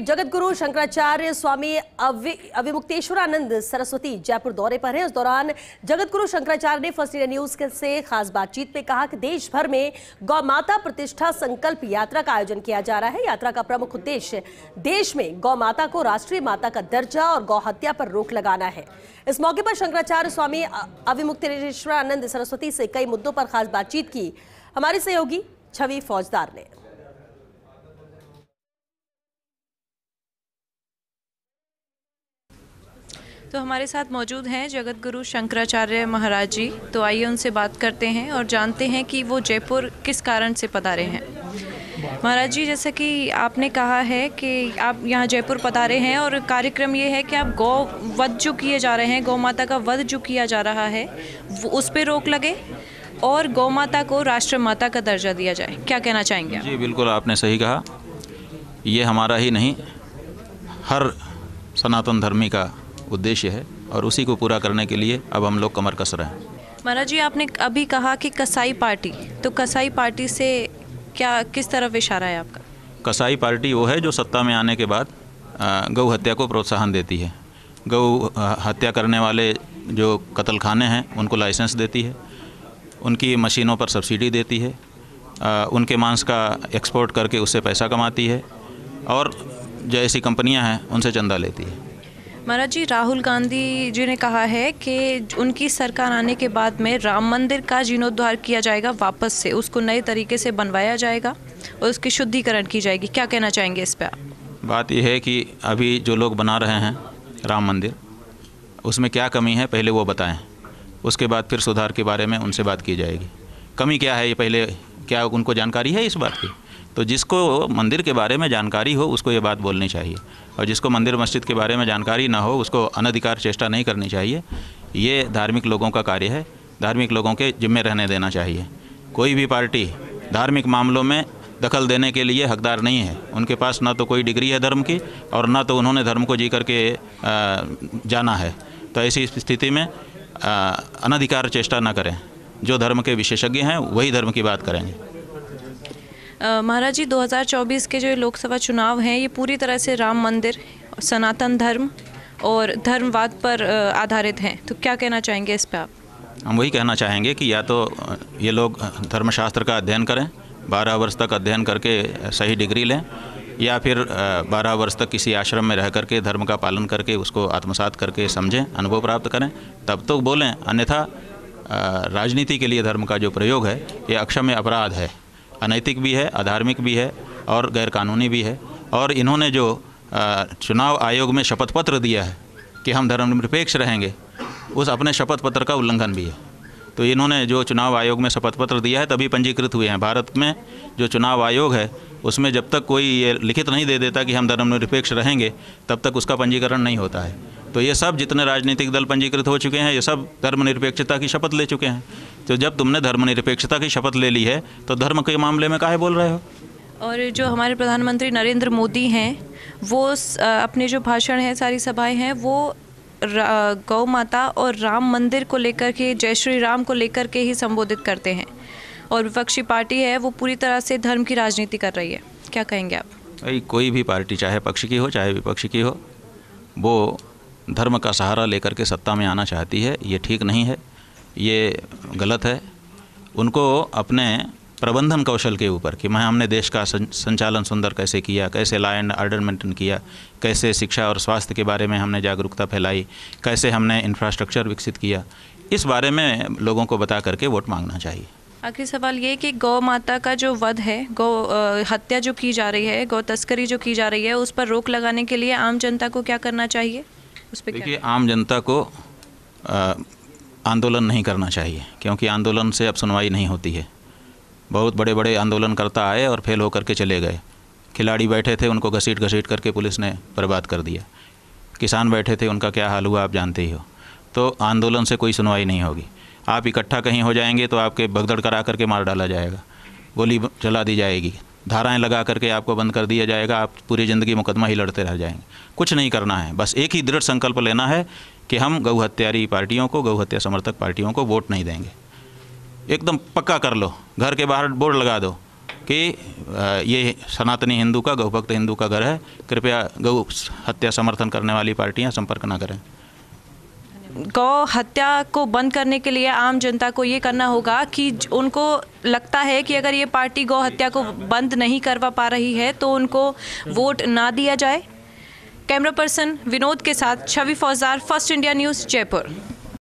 जगतगुरु शंकराचार्य स्वामी अविमुक्तेश्वरानंद सरस्वती जयपुर दौरे पर हैं। इस दौरान जगतगुरु शंकराचार्य ने फर्स्ट इंडिया न्यूज से खास बातचीत में कहा कि देश भर में गौ माता प्रतिष्ठा संकल्प यात्रा का आयोजन किया जा रहा है। यात्रा का प्रमुख उद्देश्य देश में गौ माता को राष्ट्रीय माता का दर्जा और गौ हत्या पर रोक लगाना है। इस मौके पर शंकराचार्य स्वामी अविमुक्तेश्वरानंद सरस्वती से कई मुद्दों पर खास बातचीत की हमारे सहयोगी छवि फौजदार ने। तो हमारे साथ मौजूद हैं जगतगुरु शंकराचार्य महाराज जी। तो आइए उनसे बात करते हैं और जानते हैं कि वो जयपुर किस कारण से पधारे हैं। महाराज जी, जैसा कि आपने कहा है कि आप यहाँ जयपुर पधारे हैं और कार्यक्रम ये है कि आप गौ वध जो किए जा रहे हैं, गौ माता का वध जो किया जा रहा है वो उस पर रोक लगे और गौ माता को राष्ट्र माता का दर्जा दिया जाए। क्या कहना चाहेंगे आप? जी बिल्कुल, आपने सही कहा। ये हमारा ही नहीं, हर सनातन धर्मी का उद्देश्य है और उसी को पूरा करने के लिए अब हम लोग कमर कस रहे हैं। महाराज जी, आपने अभी कहा कि कसाई पार्टी, तो कसाई पार्टी से क्या किस तरफ इशारा है आपका? कसाई पार्टी वो है जो सत्ता में आने के बाद गौ हत्या को प्रोत्साहन देती है। गौ हत्या करने वाले जो कत्लखाने हैं उनको लाइसेंस देती है, उनकी मशीनों पर सब्सिडी देती है, उनके मांस का एक्सपोर्ट करके उससे पैसा कमाती है और जो ऐसी कंपनियां हैं उनसे चंदा लेती है। महाराज जी, राहुल गांधी जी ने कहा है कि उनकी सरकार आने के बाद में राम मंदिर का जीर्णोद्धार किया जाएगा, वापस से उसको नए तरीके से बनवाया जाएगा और उसकी शुद्धिकरण की जाएगी। क्या कहना चाहेंगे इस पर आप? बात यह है कि अभी जो लोग बना रहे हैं राम मंदिर, उसमें क्या कमी है पहले वो बताएं, उसके बाद फिर सुधार के बारे में उनसे बात की जाएगी। कमी क्या है ये पहले, क्या उनको जानकारी है इस बात की? तो जिसको मंदिर के बारे में जानकारी हो उसको ये बात बोलनी चाहिए, और जिसको मंदिर मस्जिद के बारे में जानकारी ना हो उसको अनधिकार चेष्टा नहीं करनी चाहिए। ये धार्मिक लोगों का कार्य है, धार्मिक लोगों के जिम्मे रहने देना चाहिए। कोई भी पार्टी धार्मिक मामलों में दखल देने के लिए हकदार नहीं है। उनके पास ना तो कोई डिग्री है धर्म की और ना तो उन्होंने धर्म को जी करके जाना है। तो ऐसी स्थिति में अनधिकार चेष्टा ना करें। जो धर्म के विशेषज्ञ हैं वही धर्म की बात करेंगे। महाराज जी, 2024 के जो लोकसभा चुनाव हैं ये पूरी तरह से राम मंदिर, सनातन धर्म और धर्मवाद पर आधारित हैं, तो क्या कहना चाहेंगे इस पर आप? हम वही कहना चाहेंगे कि या तो ये लोग धर्मशास्त्र का अध्ययन करें, 12 वर्ष तक अध्ययन करके सही डिग्री लें, या फिर 12 वर्ष तक किसी आश्रम में रह करके धर्म का पालन करके उसको आत्मसात करके समझें, अनुभव प्राप्त करें, तब तो बोलें। अन्यथा राजनीति के लिए धर्म का जो प्रयोग है ये अक्षम्य अपराध है, अनैतिक भी है, अधार्मिक भी है और गैरकानूनी भी है। और इन्होंने जो चुनाव आयोग में शपथ पत्र दिया है कि हम धर्मनिरपेक्ष रहेंगे, उस अपने शपथ पत्र का उल्लंघन भी है। तो इन्होंने जो चुनाव आयोग में शपथ पत्र दिया है तभी पंजीकृत हुए हैं। भारत में जो चुनाव आयोग है उसमें जब तक कोई ये लिखित नहीं दे देता कि हम धर्मनिरपेक्ष रहेंगे तब तक उसका पंजीकरण नहीं होता है। तो ये सब जितने राजनीतिक दल पंजीकृत हो चुके हैं ये सब धर्मनिरपेक्षता की शपथ ले चुके हैं। तो जब तुमने धर्मनिरपेक्षता की शपथ ले ली है तो धर्म के मामले में काहे बोल रहे हो? और जो हमारे प्रधानमंत्री नरेंद्र मोदी हैं वो अपने जो भाषण है, सारी सभाएं हैं, वो गौ माता और राम मंदिर को लेकर के, जय श्री राम को लेकर के ही संबोधित करते हैं, और विपक्षी पार्टी है वो पूरी तरह से धर्म की राजनीति कर रही है। क्या कहेंगे आप? भाई, कोई भी पार्टी चाहे पक्ष की हो चाहे विपक्ष की हो, वो धर्म का सहारा लेकर के सत्ता में आना चाहती है। ये ठीक नहीं है, ये गलत है। उनको अपने प्रबंधन कौशल के ऊपर कि हमने देश का संचालन सुंदर कैसे किया, कैसे लॉ एंड ऑर्डर मेंटेन किया, कैसे शिक्षा और स्वास्थ्य के बारे में हमने जागरूकता फैलाई, कैसे हमने इंफ्रास्ट्रक्चर विकसित किया, इस बारे में लोगों को बता करके वोट मांगना चाहिए। आखिरी सवाल ये कि गौ माता का जो वध है, गौ हत्या जो की जा रही है, गौ तस्करी जो की जा रही है, उस पर रोक लगाने के लिए आम जनता को क्या करना चाहिए? उस पर देखिए, आम जनता को आंदोलन नहीं करना चाहिए, क्योंकि आंदोलन से अब सुनवाई नहीं होती है। बहुत बड़े बड़े आंदोलनकर्ता आए और फेल होकर के चले गए। खिलाड़ी बैठे थे, उनको घसीट घसीट करके पुलिस ने बर्बाद कर दिया। किसान बैठे थे, उनका क्या हाल हुआ आप जानते ही हो। तो आंदोलन से कोई सुनवाई नहीं होगी। आप इकट्ठा कहीं हो जाएंगे तो आपके भगदड़ करा करके मार डाला जाएगा, गोली चला दी जाएगी, धाराएं लगा करके आपको बंद कर दिया जाएगा। आप पूरी ज़िंदगी मुकदमा ही लड़ते रह जाएंगे। कुछ नहीं करना है, बस एक ही दृढ़ संकल्प लेना है कि हम गौ हत्यारी पार्टियों को, गौ हत्या समर्थक पार्टियों को वोट नहीं देंगे। एकदम पक्का कर लो, घर के बाहर बोर्ड लगा दो कि ये सनातनी हिंदू का, गौभक्त हिंदू का घर है। कृपया गौ हत्या समर्थन करने वाली पार्टियां संपर्क ना करें। गौ हत्या को बंद करने के लिए आम जनता को ये करना होगा कि उनको लगता है कि अगर ये पार्टी गौ हत्या को बंद नहीं करवा पा रही है तो उनको वोट ना दिया जाए। कैमरा पर्सन विनोद के साथ छवि फौजदार, फर्स्ट इंडिया न्यूज़, जयपुर।